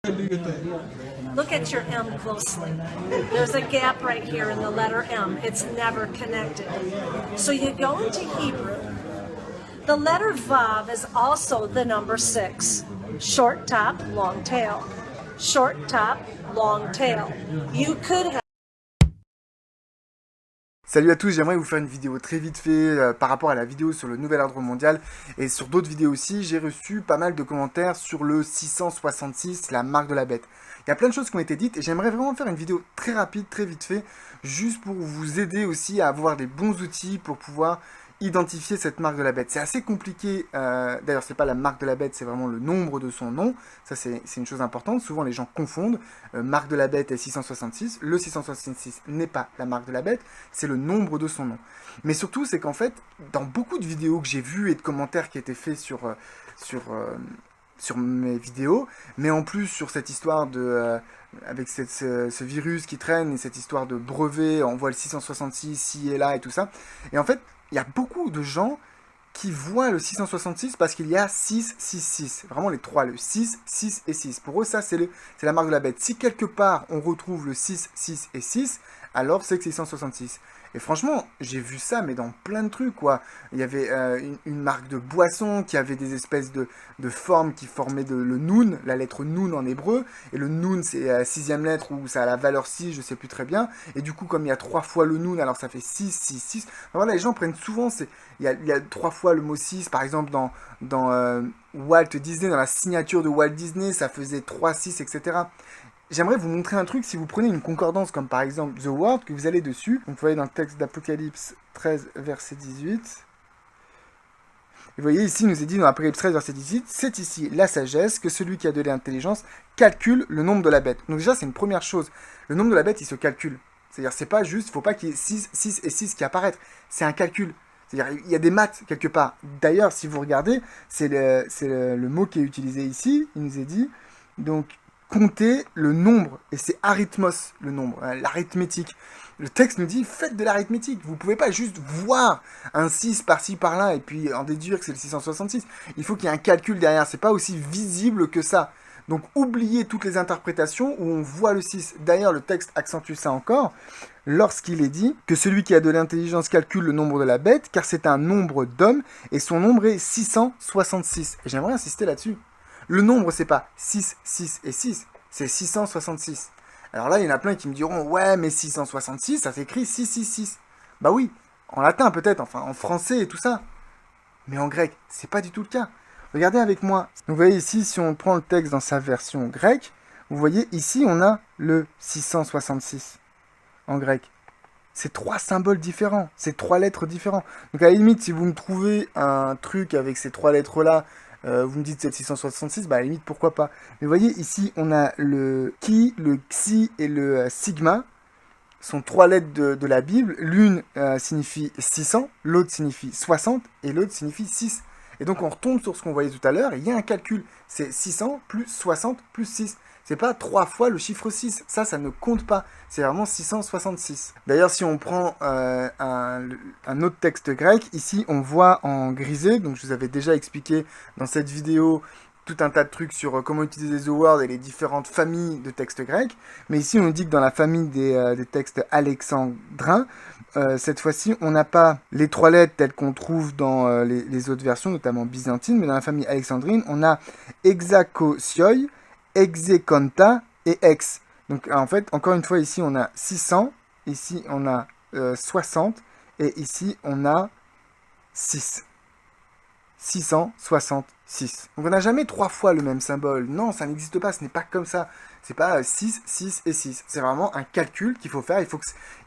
Look at your M closely. There's a gap right here in the letter M. It's never connected. So you go into Hebrew. The letter Vav is also the number 6. Short top, long tail. Short top, long tail. You could have... Salut à tous, j'aimerais vous faire une vidéo très vite fait par rapport à la vidéo sur le nouvel ordre mondial et sur d'autres vidéos aussi. J'ai reçu pas mal de commentaires sur le 666, la marque de la bête. Il y a plein de choses qui ont été dites et j'aimerais vraiment faire une vidéo très rapide, très vite fait, juste pour vous aider aussi à avoir des bons outils pour pouvoir identifier cette marque de la bête. C'est assez compliqué, d'ailleurs c'est pas la marque de la bête, c'est vraiment le nombre de son nom, ça c'est une chose importante, souvent les gens confondent, marque de la bête et 666, le 666 n'est pas la marque de la bête, c'est le nombre de son nom. Mais surtout c'est qu'en fait, dans beaucoup de vidéos que j'ai vues et de commentaires qui étaient faits sur mes vidéos, mais en plus sur cette histoire de... avec ce virus qui traîne et cette histoire de brevet, on voit le 666 ci et là et tout ça, et en fait, il y a beaucoup de gens qui voient le 666 parce qu'il y a 6, 6, 6. Vraiment les trois, le 6, 6 et 6. Pour eux, ça, c'est la marque de la bête. Si quelque part, on retrouve le 6, 6 et 6, alors c'est que c'est 666. Et franchement, j'ai vu ça, mais dans plein de trucs, quoi. Il y avait une marque de boisson qui avait des espèces de formes qui formaient le Noun, la lettre Noun en hébreu. Et le Noun, c'est la sixième lettre où ça a la valeur 6, je sais plus très bien. Et du coup, comme il y a 3 fois le Noun, alors ça fait 6, 6, 6. Enfin, voilà, les gens prennent souvent, il y a 3 fois le mot 6, par exemple, dans Walt Disney, dans la signature de Walt Disney, ça faisait 3, 6, etc. J'aimerais vous montrer un truc, si vous prenez une concordance comme par exemple The Word, que vous allez dessus, donc vous voyez dans le texte d'Apocalypse 13, verset 18, et vous voyez ici, il nous est dit dans Apocalypse 13, verset 18, c'est ici la sagesse que celui qui a de l'intelligence calcule le nombre de la bête. Donc déjà, c'est une première chose, le nombre de la bête, il se calcule. C'est-à-dire, c'est pas juste, il ne faut pas qu'il y ait 6, 6 et 6 qui apparaissent, c'est un calcul. C'est-à-dire, il y a des maths quelque part. D'ailleurs, si vous regardez, c'est le mot qui est utilisé ici, il nous est dit, donc... compter le nombre, et c'est arithmos, le nombre, l'arithmétique. Le texte nous dit, faites de l'arithmétique. Vous ne pouvez pas juste voir un 6 par-ci, par-là, et puis en déduire que c'est le 666. Il faut qu'il y ait un calcul derrière, c'est pas aussi visible que ça. Donc oubliez toutes les interprétations où on voit le 6. D'ailleurs, le texte accentue ça encore, lorsqu'il est dit que celui qui a de l'intelligence calcule le nombre de la bête, car c'est un nombre d'hommes, et son nombre est 666. Et j'aimerais insister là-dessus. Le nombre, c'est pas 6, 6 et 6, c'est 666. Alors là, il y en a plein qui me diront, ouais, mais 666, ça s'écrit 666. Bah oui, en latin peut-être, enfin en français et tout ça. Mais en grec, c'est pas du tout le cas. Regardez avec moi. Vous voyez ici, si on prend le texte dans sa version grecque, vous voyez ici, on a le 666 en grec. C'est 3 symboles différents, c'est 3 lettres différents. Donc à la limite, si vous me trouvez un truc avec ces 3 lettres-là, vous me dites c'est le 666, bah à la limite pourquoi pas. Mais vous voyez ici on a le ki, le xi et le sigma, sont 3 lettres de la Bible. L'une signifie 600, l'autre signifie 60 et l'autre signifie 6. Et donc on retombe sur ce qu'on voyait tout à l'heure, il y a un calcul, c'est 600 plus 60 plus 6. C'est pas 3 fois le chiffre 6, ça ne compte pas, c'est vraiment 666. D'ailleurs, si on prend un autre texte grec, ici on voit en grisé, donc je vous avais déjà expliqué dans cette vidéo tout un tas de trucs sur comment utiliser The Word et les différentes familles de textes grecs, mais ici on nous dit que dans la famille des textes alexandrins, cette fois-ci on n'a pas les 3 lettres telles qu'on trouve dans les autres versions, notamment byzantines, mais dans la famille alexandrine, on a hexakosioi, Execonta et Ex. Donc en fait, encore une fois, ici on a 600, ici on a 60, et ici on a 6. 666. Donc on n'a jamais 3 fois le même symbole. Non, ça n'existe pas, ce n'est pas comme ça. C'est pas 6, 6 et 6. C'est vraiment un calcul qu'il faut faire.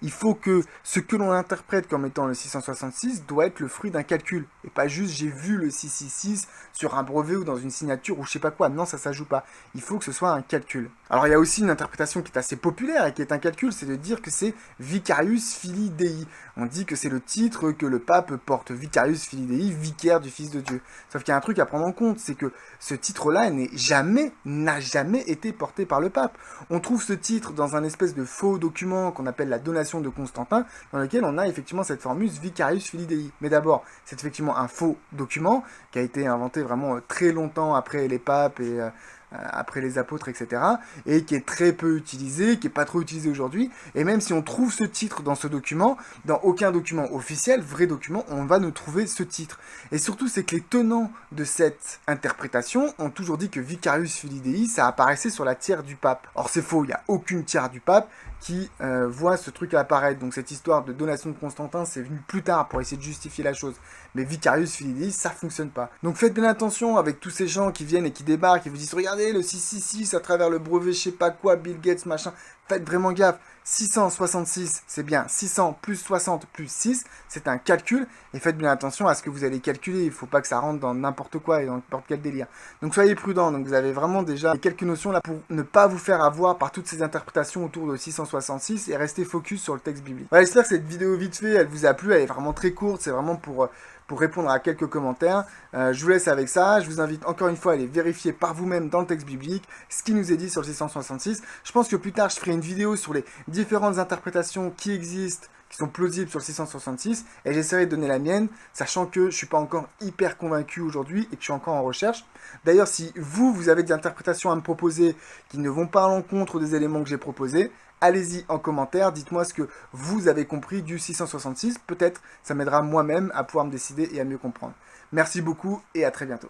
Il faut que ce que l'on interprète comme étant le 666 doit être le fruit d'un calcul. Et pas juste j'ai vu le 666 sur un brevet ou dans une signature ou je sais pas quoi. Non, ça joue pas. Il faut que ce soit un calcul. Alors il y a aussi une interprétation qui est assez populaire et qui est un calcul, c'est de dire que c'est Vicarius Filii Dei. On dit que c'est le titre que le pape porte, Vicarius Filii Dei, vicaire du Fils de Dieu. Sauf qu'il y a un truc à prendre en compte, c'est que ce titre-là n'a jamais été porté par le pape. On trouve ce titre dans un espèce de faux document qu'on appelle la donation de Constantin, dans lequel on a effectivement cette formule Vicarius Filii Dei. Mais d'abord, c'est effectivement un faux document qui a été inventé vraiment très longtemps après les papes et après les apôtres, etc., et qui est très peu utilisé, qui est pas trop utilisé aujourd'hui. Et même si on trouve ce titre dans ce document, dans aucun document officiel, vrai document, on va nous trouver ce titre. Et surtout, c'est que les tenants de cette interprétation ont toujours dit que Vicarius Filii Dei, ça apparaissait sur la tiare du pape. Or, c'est faux, il n'y a aucune tiare du pape qui voit ce truc apparaître. Donc cette histoire de donation de Constantin, c'est venu plus tard pour essayer de justifier la chose. Mais Vicarius Filii Dei, ça fonctionne pas. Donc faites bien attention avec tous ces gens qui viennent et qui débarquent et vous disent regardez le 666 à travers le brevet, je sais pas quoi, Bill Gates, machin. Faites vraiment gaffe. 666, c'est bien 600 plus 60 plus 6, c'est un calcul, et faites bien attention à ce que vous allez calculer, il ne faut pas que ça rentre dans n'importe quoi et dans n'importe quel délire. Donc soyez prudents, donc vous avez vraiment déjà quelques notions là pour ne pas vous faire avoir par toutes ces interprétations autour de 666 et rester focus sur le texte biblique. Voilà, j'espère que cette vidéo vite fait, elle vous a plu, elle est vraiment très courte, c'est vraiment pour répondre à quelques commentaires. Je vous laisse avec ça. Je vous invite encore une fois à aller vérifier par vous-même dans le texte biblique ce qui nous est dit sur le 666. Je pense que plus tard, je ferai une vidéo sur les différentes interprétations qui existent, qui sont plausibles sur le 666, et j'essaierai de donner la mienne, sachant que je ne suis pas encore hyper convaincu aujourd'hui et que je suis encore en recherche. D'ailleurs, si vous avez des interprétations à me proposer qui ne vont pas à l'encontre des éléments que j'ai proposés, allez-y en commentaire, dites-moi ce que vous avez compris du 666, peut-être ça m'aidera moi-même à pouvoir me décider et à mieux comprendre. Merci beaucoup et à très bientôt.